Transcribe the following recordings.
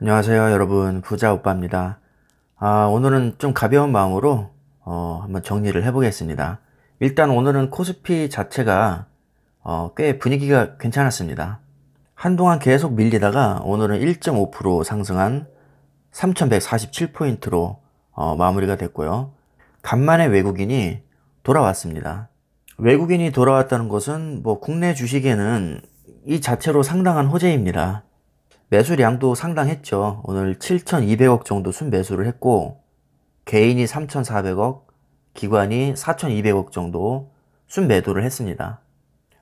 안녕하세요 여러분, 부자오빠입니다. 오늘은 좀 가벼운 마음으로 한번 정리를 해보겠습니다. 일단 오늘은 코스피 자체가 꽤 분위기가 괜찮았습니다. 한동안 계속 밀리다가 오늘은 1.5% 상승한 3147포인트로 마무리가 됐고요. 간만에 외국인이 돌아왔습니다. 외국인이 돌아왔다는 것은 뭐 국내 주식에는 이 자체로 상당한 호재입니다. 매수량도 상당했죠. 오늘 7,200억 정도 순매수를 했고, 개인이 3,400억, 기관이 4,200억 정도 순매도를 했습니다.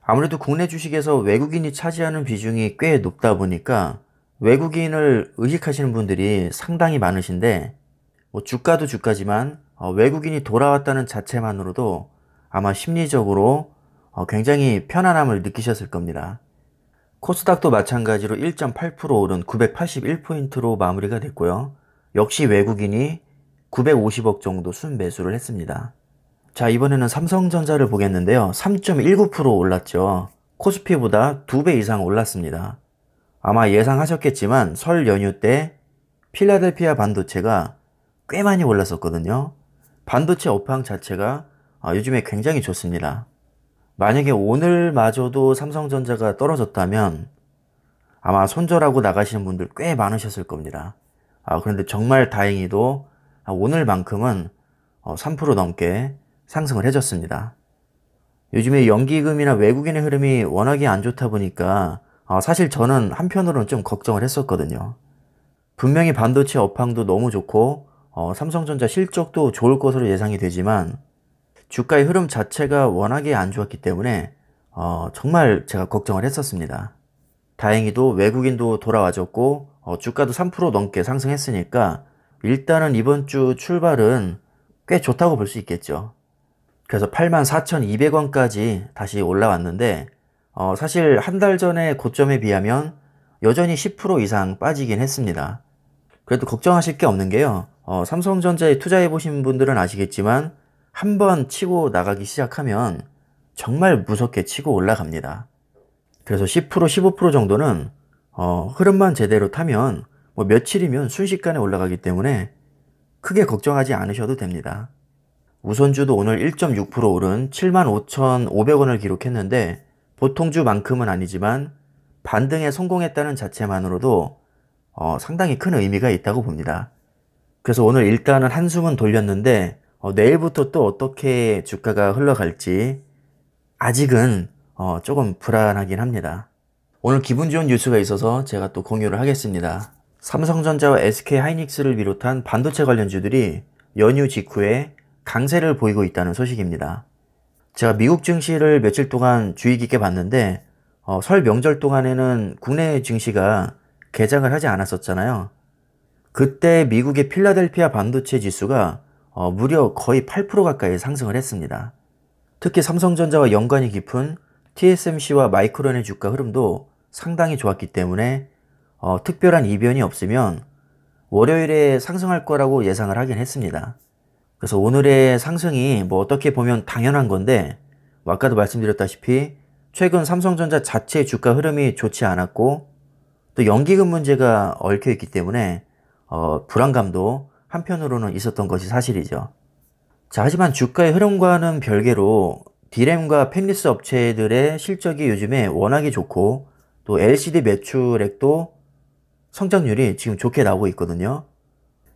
아무래도 국내 주식에서 외국인이 차지하는 비중이 꽤 높다 보니까 외국인을 의식하시는 분들이 상당히 많으신데, 뭐 주가도 주가지만 외국인이 돌아왔다는 자체만으로도 아마 심리적으로 굉장히 편안함을 느끼셨을 겁니다. 코스닥도 마찬가지로 1.8% 오른 981포인트로 마무리가 됐고요. 역시 외국인이 950억 정도 순매수를 했습니다. 자, 이번에는 삼성전자를 보겠는데요. 3.19% 올랐죠. 코스피보다 2배 이상 올랐습니다. 아마 예상하셨겠지만 설 연휴 때 필라델피아 반도체가 꽤 많이 올랐었거든요. 반도체 업황 자체가 요즘에 굉장히 좋습니다. 만약에 오늘마저도 삼성전자가 떨어졌다면 아마 손절하고 나가시는 분들 꽤 많으셨을 겁니다. 그런데 정말 다행히도 오늘만큼은 3% 넘게 상승을 해줬습니다. 요즘에 연기금이나 외국인의 흐름이 워낙에 안 좋다 보니까 사실 저는 한편으로는 좀 걱정을 했었거든요. 분명히 반도체 업황도 너무 좋고 삼성전자 실적도 좋을 것으로 예상이 되지만 주가의 흐름 자체가 워낙에 안 좋았기 때문에 정말 제가 걱정을 했었습니다. 다행히도 외국인도 돌아와줬고 주가도 3% 넘게 상승했으니까 일단은 이번 주 출발은 꽤 좋다고 볼 수 있겠죠. 그래서 84,200원까지 다시 올라왔는데 사실 한 달 전에 고점에 비하면 여전히 10% 이상 빠지긴 했습니다. 그래도 걱정하실 게 없는 게요. 삼성전자에 투자해 보신 분들은 아시겠지만 한번 치고 나가기 시작하면 정말 무섭게 치고 올라갑니다. 그래서 10%, 15% 정도는 흐름만 제대로 타면 뭐 며칠이면 순식간에 올라가기 때문에 크게 걱정하지 않으셔도 됩니다. 우선주도 오늘 1.6% 오른 75,500원을 기록했는데 보통주만큼은 아니지만 반등에 성공했다는 자체만으로도 상당히 큰 의미가 있다고 봅니다. 그래서 오늘 일단은 한숨은 돌렸는데 내일부터 또 어떻게 주가가 흘러갈지 아직은 조금 불안하긴 합니다. 오늘 기분 좋은 뉴스가 있어서 제가 또 공유를 하겠습니다. 삼성전자와 SK하이닉스를 비롯한 반도체 관련주들이 연휴 직후에 강세를 보이고 있다는 소식입니다. 제가 미국 증시를 며칠 동안 주의 깊게 봤는데 설 명절 동안에는 국내 증시가 개장을 하지 않았었잖아요. 그때 미국의 필라델피아 반도체 지수가 무려 거의 8% 가까이 상승을 했습니다. 특히 삼성전자와 연관이 깊은 TSMC와 마이크론의 주가 흐름도 상당히 좋았기 때문에 특별한 이변이 없으면 월요일에 상승할 거라고 예상을 하긴 했습니다. 그래서 오늘의 상승이 뭐 어떻게 보면 당연한 건데 아까도 말씀드렸다시피 최근 삼성전자 자체 주가 흐름이 좋지 않았고 또 연기금 문제가 얽혀 있기 때문에 불안감도 한편으로는 있었던 것이 사실이죠. 자, 하지만 주가의 흐름과는 별개로 D램과 팹리스 업체들의 실적이 요즘에 워낙에 좋고 또 LCD 매출액도 성장률이 지금 좋게 나오고 있거든요.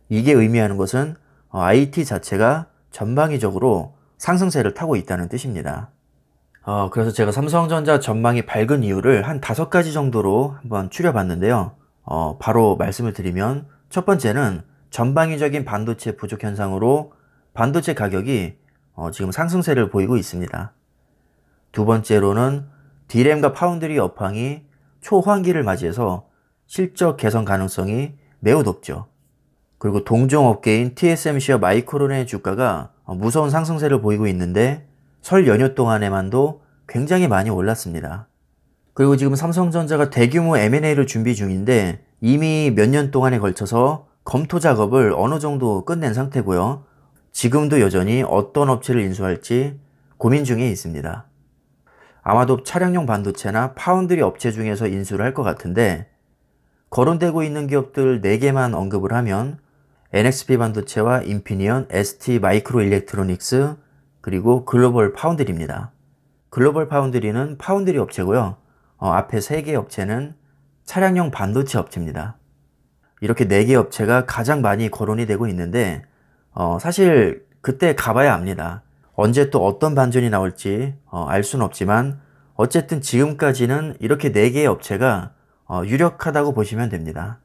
이게 의미하는 것은 IT 자체가 전방위적으로 상승세를 타고 있다는 뜻입니다. 그래서 제가 삼성전자 전망이 밝은 이유를 한 5가지 정도로 한번 추려봤는데요. 바로 말씀을 드리면 첫 번째는 전방위적인 반도체 부족 현상으로 반도체 가격이 지금 상승세를 보이고 있습니다. 두 번째로는 D램과 파운드리 업황이 초호황기를 맞이해서 실적 개선 가능성이 매우 높죠. 그리고 동종업계인 TSMC와 마이크론의 주가가 무서운 상승세를 보이고 있는데 설 연휴 동안에만도 굉장히 많이 올랐습니다. 그리고 지금 삼성전자가 대규모 M&A를 준비 중인데 이미 몇 년 동안에 걸쳐서 검토 작업을 어느 정도 끝낸 상태고요. 지금도 여전히 어떤 업체를 인수할지 고민 중에 있습니다. 아마도 차량용 반도체나 파운드리 업체 중에서 인수를 할 것 같은데 거론되고 있는 기업들 4개만 언급을 하면 NXP 반도체와 인피니언, ST 마이크로 일렉트로닉스, 그리고 글로벌 파운드리입니다. 글로벌 파운드리는 파운드리 업체고요. 앞에 3개 업체는 차량용 반도체 업체입니다. 이렇게 4개 업체가 가장 많이 거론이 되고 있는데 사실 그때 가봐야 압니다. 언제 또 어떤 반전이 나올지 알 수는 없지만 어쨌든 지금까지는 이렇게 4개의 업체가 유력하다고 보시면 됩니다.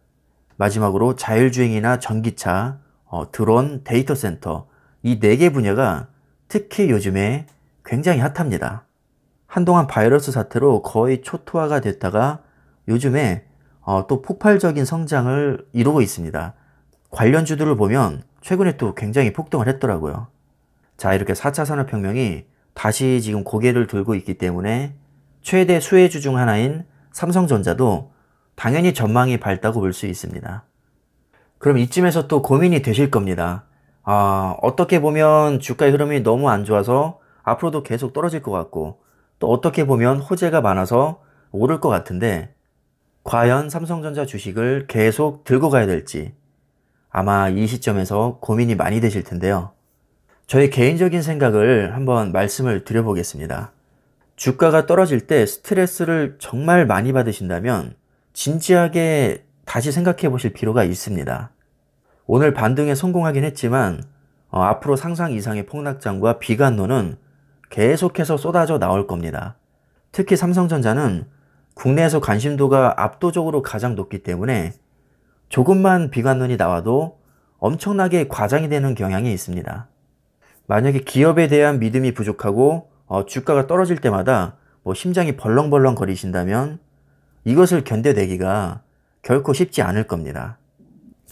마지막으로 자율주행이나 전기차, 드론, 데이터 센터 이 4개 분야가 특히 요즘에 굉장히 핫합니다. 한동안 바이러스 사태로 거의 초토화가 됐다가 요즘에 또 폭발적인 성장을 이루고 있습니다. 관련주들을 보면 최근에 또 굉장히 폭등을 했더라고요. 자, 이렇게 4차 산업혁명이 다시 지금 고개를 들고 있기 때문에 최대 수혜주 중 하나인 삼성전자도 당연히 전망이 밝다고 볼 수 있습니다. 그럼 이쯤에서 또 고민이 되실 겁니다. 어떻게 보면 주가의 흐름이 너무 안 좋아서 앞으로도 계속 떨어질 것 같고 또 어떻게 보면 호재가 많아서 오를 것 같은데 과연 삼성전자 주식을 계속 들고 가야 될지 아마 이 시점에서 고민이 많이 되실 텐데요. 저의 개인적인 생각을 한번 말씀을 드려보겠습니다. 주가가 떨어질 때 스트레스를 정말 많이 받으신다면 진지하게 다시 생각해 보실 필요가 있습니다. 오늘 반등에 성공하긴 했지만 앞으로 상상 이상의 폭락장과 비관론은 계속해서 쏟아져 나올 겁니다. 특히 삼성전자는 국내에서 관심도가 압도적으로 가장 높기 때문에 조금만 비관론이 나와도 엄청나게 과장이 되는 경향이 있습니다. 만약에 기업에 대한 믿음이 부족하고 주가가 떨어질 때마다 심장이 벌렁벌렁 거리신다면 이것을 견뎌내기가 결코 쉽지 않을 겁니다.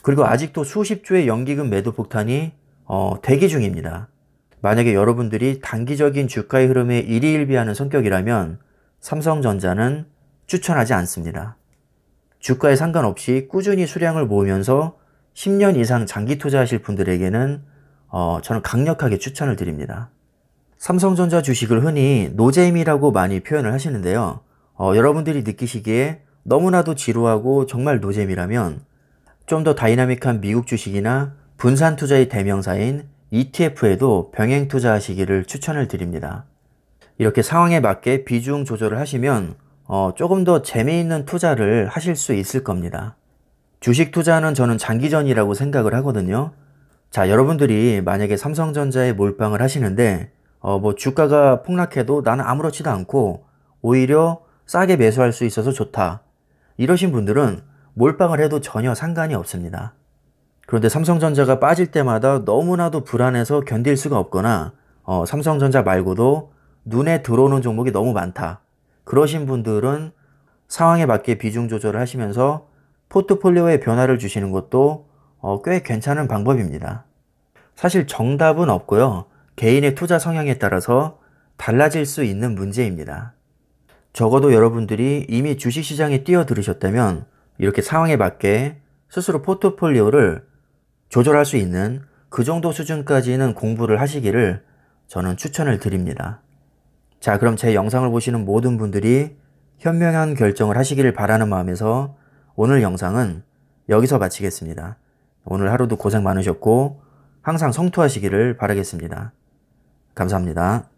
그리고 아직도 수십 조의 연기금 매도 폭탄이 대기 중입니다. 만약에 여러분들이 단기적인 주가의 흐름에 일희일비하는 성격이라면 삼성전자는 추천하지 않습니다. 주가에 상관없이 꾸준히 수량을 모으면서 10년 이상 장기 투자하실 분들에게는 저는 강력하게 추천을 드립니다. 삼성전자 주식을 흔히 노잼이라고 많이 표현을 하시는데요. 여러분들이 느끼시기에 너무나도 지루하고 정말 노잼이라면 좀 더 다이나믹한 미국 주식이나 분산 투자의 대명사인 ETF에도 병행 투자하시기를 추천을 드립니다. 이렇게 상황에 맞게 비중 조절을 하시면 조금 더 재미있는 투자를 하실 수 있을 겁니다. 주식 투자는 저는 장기전이라고 생각을 하거든요. 자, 여러분들이 만약에 삼성전자에 몰빵을 하시는데 주가가 폭락해도 나는 아무렇지도 않고 오히려 싸게 매수할 수 있어서 좋다. 이러신 분들은 몰빵을 해도 전혀 상관이 없습니다. 그런데 삼성전자가 빠질 때마다 너무나도 불안해서 견딜 수가 없거나 삼성전자 말고도 눈에 들어오는 종목이 너무 많다. 그러신 분들은 상황에 맞게 비중 조절을 하시면서 포트폴리오에 변화를 주시는 것도 꽤 괜찮은 방법입니다. 사실 정답은 없고요. 개인의 투자 성향에 따라서 달라질 수 있는 문제입니다. 적어도 여러분들이 이미 주식시장에 뛰어들으셨다면 이렇게 상황에 맞게 스스로 포트폴리오를 조절할 수 있는 그 정도 수준까지는 공부를 하시기를 저는 추천을 드립니다. 자, 그럼 제 영상을 보시는 모든 분들이 현명한 결정을 하시기를 바라는 마음에서 오늘 영상은 여기서 마치겠습니다. 오늘 하루도 고생 많으셨고 항상 성투하시기를 바라겠습니다. 감사합니다.